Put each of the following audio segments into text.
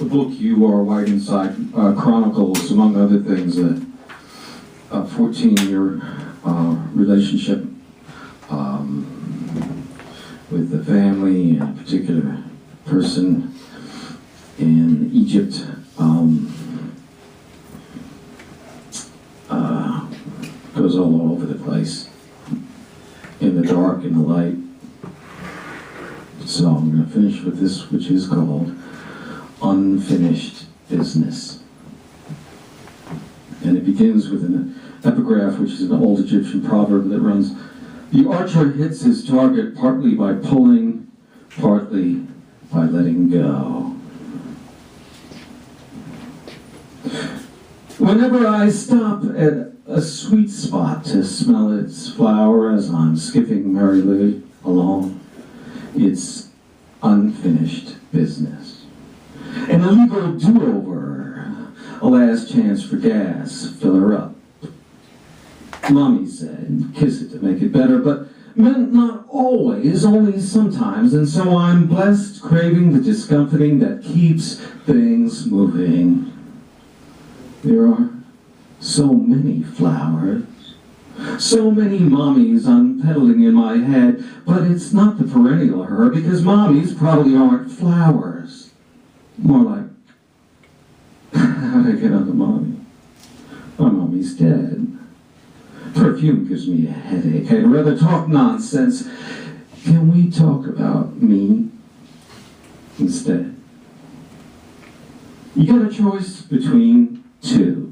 The book you are writing inside chronicles, among other things, a 14-year relationship with the family and a particular person in Egypt. Goes all over the place, in the dark, in the light. So I'm going to finish with this, which is called Unfinished Business. And it begins with an epigraph, which is an old Egyptian proverb that runs, "The archer hits his target partly by pulling, partly by letting go." Whenever I stop at a sweet spot to smell its flower as I'm skipping merrily along, it's unfinished business. An illegal do-over, a last chance for gas, fill her up. Mommy said, kiss it to make it better, but meant not always, only sometimes, and so I'm blessed, craving the discomforting that keeps things moving. There are so many flowers, so many mommies unpedaling in my head, but it's not the perennial her, because mommies probably aren't flowers. More like, how'd I get on the mommy? My mommy's dead. Perfume gives me a headache. I'd rather talk nonsense. Can we talk about me instead? You got a choice between two.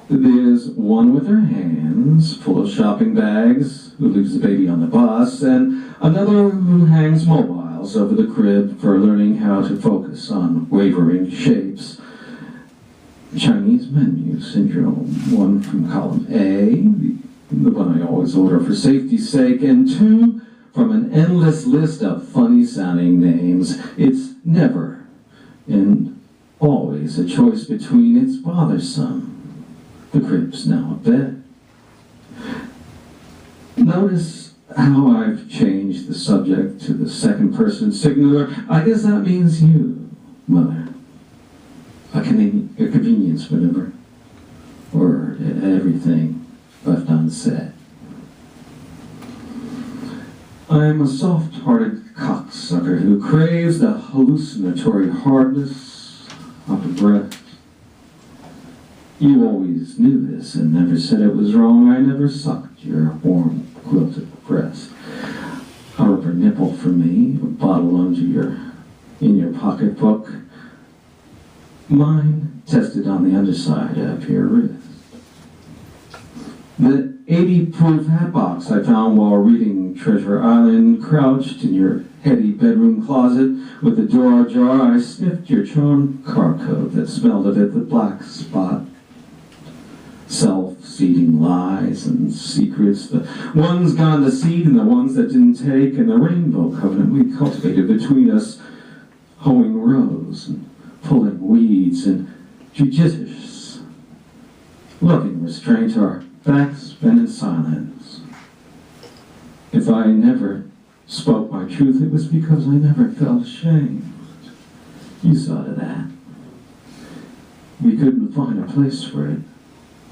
There's one with her hands full of shopping bags, who leaves the baby on the bus, and another who hangs mobiles over the crib for learning how to focus on wavering shapes. Chinese menu syndrome, one from column A, the one I always order for safety's sake, and two from an endless list of funny-sounding names. It's never and always a choice between. It's bothersome. The crib's now a bed. Notice how I've changed the subject to the second person singular. I guess that means you, Mother. A convenience maneuver, or everything left unsaid. I'm a soft-hearted cocksucker who craves the hallucinatory hardness of a breath. You always knew this and never said it was wrong. I never sucked your warm, quilted breast. A rubber nipple for me, a bottle in your pocketbook. Mine tested on the underside of your wrist. The 80-proof hat box I found while reading Treasure Island, crouched in your heady bedroom closet with the door ajar. I sniffed your charmed car coat that smelled of it, the black spot. Self-seeding lies and secrets, the ones gone to seed and the ones that didn't take, and the rainbow covenant we cultivated between us, hoeing rows and pulling weeds and judicious, loving restraint, our backs bent in silence. If I never spoke my truth, it was because I never felt ashamed. You saw to that. We couldn't find a place for it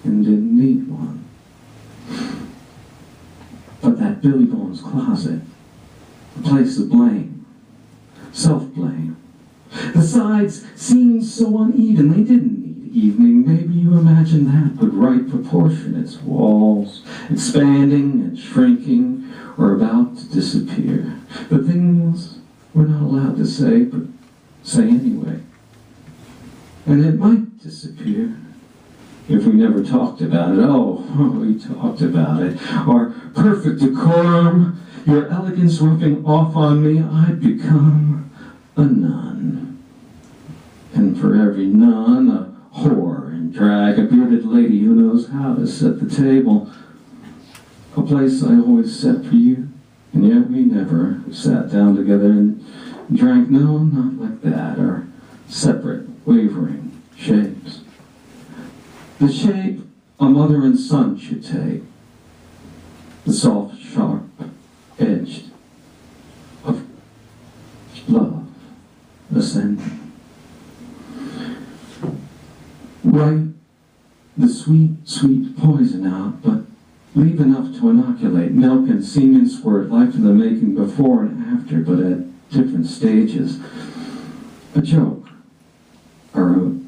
and didn't need one. But that Billy Bones closet, a place of blame, self-blame. The sides seemed so uneven, they didn't need evening. Maybe you imagined that, but right proportion, its walls expanding and shrinking or about to disappear. The things we're not allowed to say, but say anyway. And it might disappear if we never talked about it. Oh, we talked about it. Our perfect decorum, your elegance rubbing off on me, I'd become a nun. And for every nun, a whore in drag, a bearded lady who knows how to set the table. A place I always set for you, and yet we never sat down together and drank. No, not like that. Our separate, wavering shapes. The shape a mother and son should take. The soft, sharp edged of love ascending. Write the sweet, sweet poison out, but leave enough to inoculate. Milk and semen squirt, life in the making before and after, but at different stages. A joke I wrote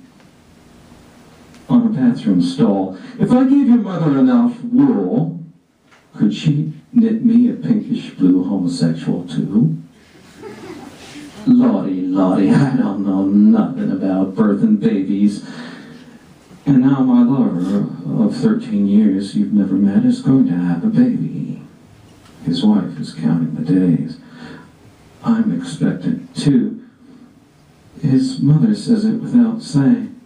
on a bathroom stall. If I gave your mother enough wool, could she knit me a pinkish blue homosexual too? Lottie, Lottie, I don't know nothing about birthing babies. And now my lover of 13 years you've never met is going to have a baby. His wife is counting the days. I'm expectant too. His mother says it without saying.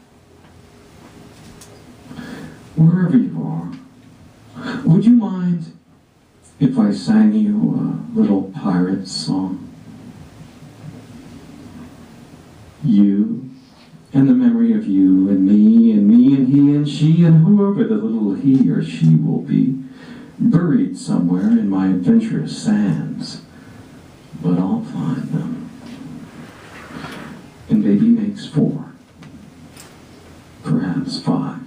Wherever you are, would you mind if I sang you a little pirate song? You and the memory of you and me and he and she and whoever the little he or she will be, buried somewhere in my adventurous sands. But I'll find them. And baby makes 4, perhaps 5.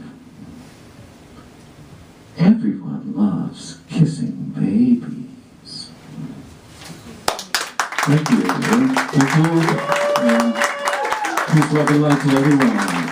Everyone loves kissing babies. Thank you. Thank you. Peace, love, and light to everyone.